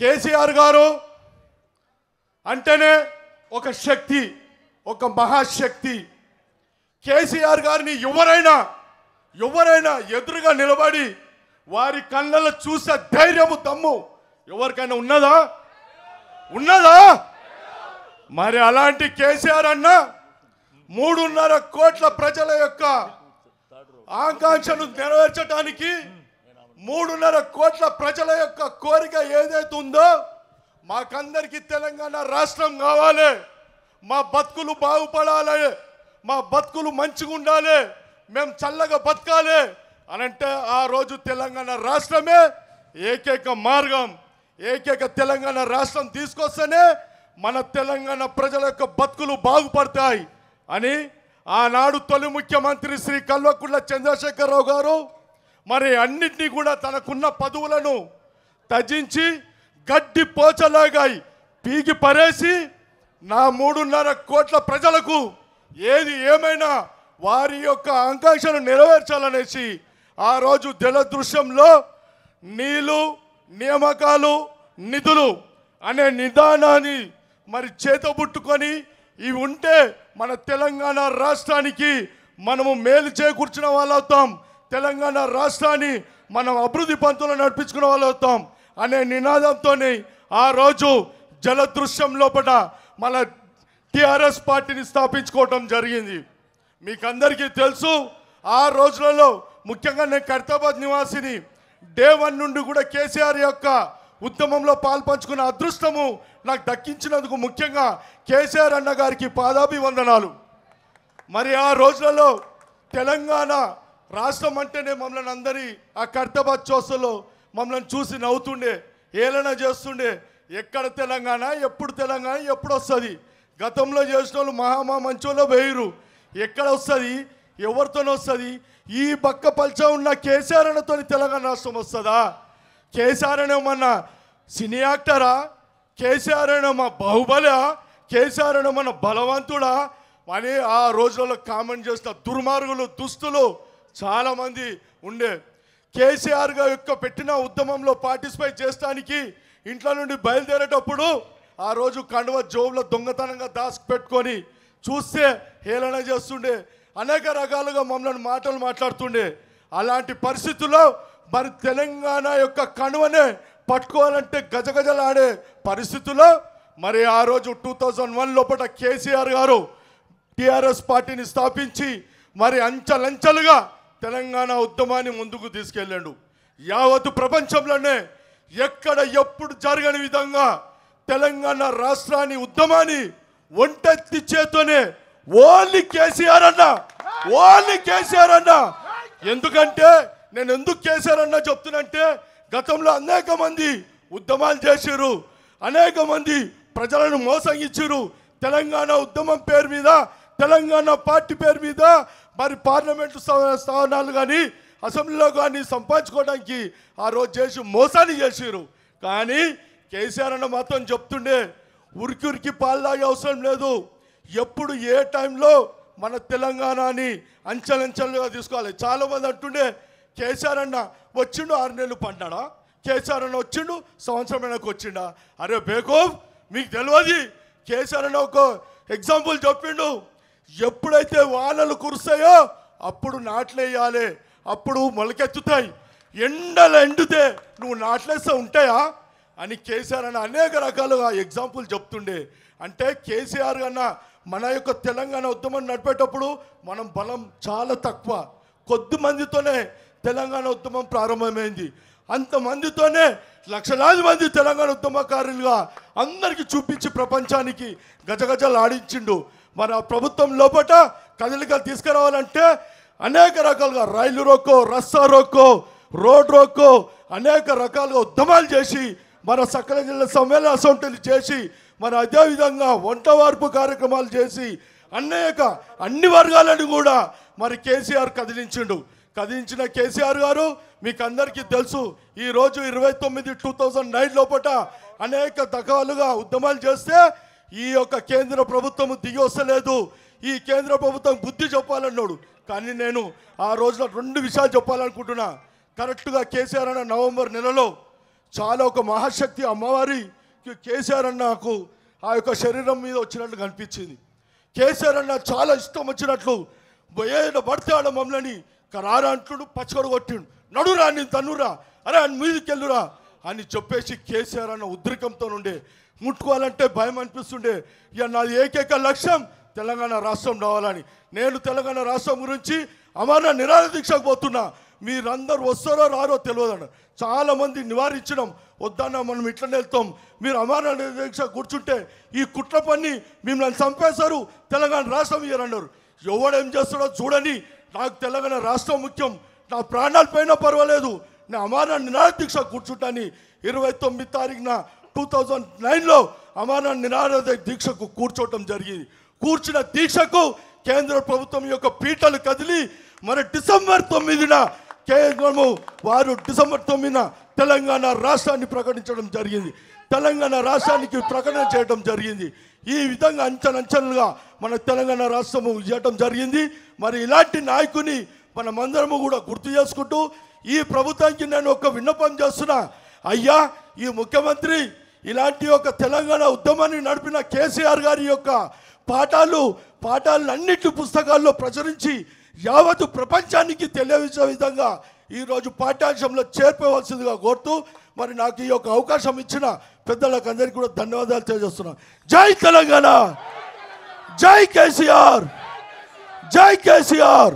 కేసీఆర్ గారు అంటేనే ఒక శక్తి, ఒక మహాశక్తి. కేసీఆర్ గారిని ఎవరైనా ఎదురుగా నిలబడి వారి కళ్ళల్లో చూసే ధైర్యము, దమ్ము ఎవరికైనా ఉన్నదా? మరి అలాంటి కేసీఆర్ అన్న 3.5 కోట్ల ప్రజల యొక్క ఆకాంక్షను నెరవేర్చడానికి 3.5 కోట్ల ప్రజల యొక్క కోరిక ఏదైతే ఉందో, మాకందరికి తెలంగాణ రాష్ట్రం కావాలి, మా బతుకులు బాగుపడాలి, మా బతుకులు మంచిగా ఉండాలి, మేము చల్లగా బతకాలి అనంటే ఆ రోజు తెలంగాణ రాష్ట్రమే ఏకైక మార్గం. ఏకైక తెలంగాణ రాష్ట్రం తీసుకొస్తేనే మన తెలంగాణ ప్రజల యొక్క బతుకులు బాగుపడతాయి అని ఆనాడు తొలి ముఖ్యమంత్రి శ్రీ కల్వకుంట్ల చంద్రశేఖరరావు గారు మరి అన్నింటినీ కూడా తనకున్న పదవులను త్యజించి గడ్డి పోచలాగా పీకి పరేసి నా 3.5 కోట్ల ప్రజలకు ఏది ఏమైనా వారి యొక్క ఆకాంక్షను నెరవేర్చాలనేసి ఆ రోజు జలదృశ్యంలో నీళ్లు, నియామకాలు, నిధులు అనే నిదానాన్ని మరి చేతబుట్టుకొని ఇవి ఉంటే మన తెలంగాణ రాష్ట్రానికి మనము మేలు చేకూర్చిన వాళ్ళు అవుతాం, తెలంగాణ రాష్ట్రాన్ని మనం అభివృద్ధి పంతులు నడిపించుకున్న వాళ్ళు అవుతాం అనే నినాదంతోనే ఆ రోజు జలదృశ్యం లోపల మన టిఆర్ఎస్ పార్టీని స్థాపించుకోవటం జరిగింది. మీకు అందరికీ తెలుసు, ఆ రోజులలో ముఖ్యంగా నేను ఖైరతాబాద్ నివాసిని. డే 1 నుండి కూడా కేసీఆర్ యొక్క ఉద్యమంలో పాల్పంచుకున్న అదృష్టము నాకు దక్కించినందుకు ముఖ్యంగా కేసీఆర్ అన్న గారికి పాదాభివందనాలు. మరి ఆ రోజులలో తెలంగాణ రాష్ట్రం అంటేనే మమ్మల్ని అందరి ఆ ఖైరతాబాద్ చౌసలో మమ్మల్ని చూసి నవ్వుతుండే, ఏలన చేస్తుండే. ఎక్కడ తెలంగాణ, ఎప్పుడు తెలంగాణ, ఎప్పుడు వస్తుంది? గతంలో చేసిన వాళ్ళు మంచోళ్ళు వేయరు, ఎక్కడ వస్తుంది, ఎవరితోనే వస్తుంది? ఈ బక్క పల్చ ఉన్న కేసీఆర్ అన్నతో తెలంగాణ రాష్ట్రం వస్తుందా? కేసీఆర్ అనే మన సినీ యాక్టరా? కేసీఆర్ అనే మా బాహుబలా? కేసీఆర్ అనే మన బలవంతుడా అని ఆ రోజుల్లో కామెంట్ చేసిన దుర్మార్గులు, దుస్తులు చాలామంది ఉండే. కేసీఆర్ యొక్క పెట్టిన ఉద్యమంలో పార్టిసిపేట్ చేయడానికి ఇంట్లో నుండి బయలుదేరేటప్పుడు ఆ రోజు కండువ జోబులో దొంగతనంగా దాచి పెట్టుకొని చూస్తే హేళన చేస్తుండే, అనేక రకాలుగా మమ్మల్ని మాటలు మాట్లాడుతుండే. అలాంటి పరిస్థితుల్లో మరి తెలంగాణ యొక్క కనువనే పట్టుకోవాలంటే గజగజలాడే పరిస్థితుల్లో మరి ఆ రోజు 2001 లోపల కేసీఆర్ గారు టిఆర్ఎస్ పార్టీని స్థాపించి మరి అంచెలంచెలుగా తెలంగాణ ఉద్యమాన్ని ముందుకు తీసుకెళ్ళాడు. యావత్తు ప్రపంచంలోనే ఎక్కడ ఎప్పుడు జరగని విధంగా తెలంగాణ రాష్ట్రాన్ని ఉద్యమాన్ని ఒంటెత్తి చేతోనే ఓన్లీ కేసీఆర్ అన్న. ఎందుకంటే నేను ఎందుకు కేసీఆర్ అన్న చెప్తున్నంటే, గతంలో అనేక మంది ఉద్యమాలు చేశారు, అనేక మంది ప్రజలను మోసగించారు. తెలంగాణ ఉద్యమం పేరు మీద, తెలంగాణ పార్టీ పేరు మీద మరి పార్లమెంటు స్థానాలు కానీ అసెంబ్లీలో కానీ సంపాదించుకోవడానికి ఆ రోజు చేసి మోసాన్ని చేశారు. కానీ కేసీఆర్ అన్న మాత్రం చెప్తుండే, ఉరికి పాల్లాగే అవసరం లేదు, ఎప్పుడు ఏ టైంలో మన తెలంగాణని అంచెలంచెలుగా తీసుకోవాలి. చాలామంది అంటుండే కేసీఆర్ అన్న వచ్చిండు 6 నెలలు పడ్డాడా, కేసీఆర్ అన్న వచ్చిండు సంవత్సరం వెనక్కి వచ్చిండా? అరే బేకోవ్, మీకు తెలియదు. కేసీఆర్ అన్న ఒక ఎగ్జాంపుల్ చెప్పిండు, ఎప్పుడైతే వానలు కురుస్తాయో అప్పుడు నాట్లేయాలి, అప్పుడు మొలకెత్తుతాయి, ఎండలు ఎండితే నువ్వు నాట్లేస్తే ఉంటాయా అని కేసీఆర్ అన్న అనేక రకాలుగా ఎగ్జాంపుల్ చెప్తుండే. అంటే కేసీఆర్ అన్న మన యొక్క తెలంగాణ ఉద్యమం నడిపేటప్పుడు మనం బలం చాలా తక్కువ, కొద్ది మందితోనే తెలంగాణ ఉద్యమం ప్రారంభమైంది. అంతమందితోనే లక్షలాది మంది తెలంగాణ ఉద్యమకారులుగా అందరికీ చూపించి ప్రపంచానికి గజగజలు ఆడించిండు. మన ప్రభుత్వం లోపల కదలికలు తీసుకురావాలంటే అనేక రకాలుగా రైలు రోకో, రస్తా రోకో, రోడ్ రోకో అనేక రకాలుగా ఉద్యమాలు చేసి మన సకల జిల్లా సమ్మేళన అసెంబ్లీలు చేసి మరి అదేవిధంగా వంట వార్పు కార్యక్రమాలు చేసి అన్ని వర్గాలను కూడా మరి కేసీఆర్ కదిలించిన కేసీఆర్ గారు మీకు అందరికీ తెలుసు. ఈరోజు 29/2009 లోపల అనేక రకాలుగా ఉద్యమాలు చేస్తే ఈ యొక్క కేంద్ర ప్రభుత్వం దిగి వస్తలేదు. ఈ కేంద్ర ప్రభుత్వం బుద్ధి చెప్పాలన్నాడు. కానీ నేను ఆ రోజున 2 విషయాలు చెప్పాలనుకుంటున్నా. కరెక్ట్గా కేసీఆర్ అన్న నవంబర్ నెలలో చాలా ఒక మహాశక్తి అమ్మవారికి కేసీఆర్ అన్నకు ఆ యొక్క శరీరం మీద వచ్చినట్లు కనిపించింది. కేసీఆర్ అన్న చాలా ఇష్టం వచ్చినట్లు ఏదో పడితే ఆడ మమ్మల్ని కరారా అంటుడు, పచ్చగొడు కొట్టిండు, నడురా నేను తన్నురా, అరే అని మీదకి వెళ్ళురా అని చెప్పేసి కేసీఆర్ అన్న ఉద్రికంతో ఉండే, ముట్టుకోవాలంటే భయం అనిపిస్తుండే. ఇక నాది ఏకైక లక్ష్యం తెలంగాణ రాష్ట్రం రావాలని. నేను తెలంగాణ రాష్ట్రం గురించి అమరణ నిరాహార దీక్షకు పోతున్నా. మీరందరూ వస్తారో రారో తెలియదన్న. చాలామంది నివారించడం వద్దన్న, మనం ఇట్లనే వెళ్తాం, మీరు అమరణ దీక్ష కూర్చుంటే ఈ కుట్ర పని మిమ్మల్ని చంపేశారు, తెలంగాణ రాష్ట్రం ఇయ్యరన్నారు. ఎవడేం చేస్తాడో చూడని, నాకు తెలంగాణ రాష్ట్రం ముఖ్యం, నా ప్రాణాలు పోయినా పర్వాలేదు, నేను అమరణ నిరాహార దీక్ష కూర్చుంటాని 29 తారీఖున 2009లో అమరణ నిరాహార దీక్షకు కూర్చోవటం జరిగింది. కూర్చున్న దీక్షకు కేంద్ర ప్రభుత్వం యొక్క పీటలు కదిలి మరి డిసెంబర్ 9న కేంద్రము వారు డిసెంబర్ 9న తెలంగాణ రాష్ట్రాన్ని ప్రకటించడం జరిగింది. తెలంగాణ రాష్ట్రానికి ప్రకటన చేయడం జరిగింది. ఈ విధంగా అంచెలంచెలుగా మన తెలంగాణ రాష్ట్రము ఇవ్వటం జరిగింది. మరి ఇలాంటి నాయకుని మనమందరము కూడా గుర్తు చేసుకుంటూ ఈ ప్రభుత్వానికి నేను ఒక విన్నపం చేస్తున్నా. అయ్యా, ఈ ముఖ్యమంత్రి ఇలాంటి ఒక తెలంగాణ ఉద్యమాన్ని నడిపిన కేసీఆర్ గారి యొక్క పాఠాలన్నిటి పుస్తకాల్లో ప్రచురించి యావత్తు ప్రపంచానికి తెలియజేసే విధంగా ఈరోజు పాఠ్యాంశంలో చేర్పవలసిందిగా కోరుతూ మరి నాకు ఈ యొక్క అవకాశం ఇచ్చిన పెద్దలకు అందరికీ కూడా ధన్యవాదాలు తెలియజేస్తున్నాను. జై తెలంగాణ, జై కేసీఆర్, జై కేసీఆర్.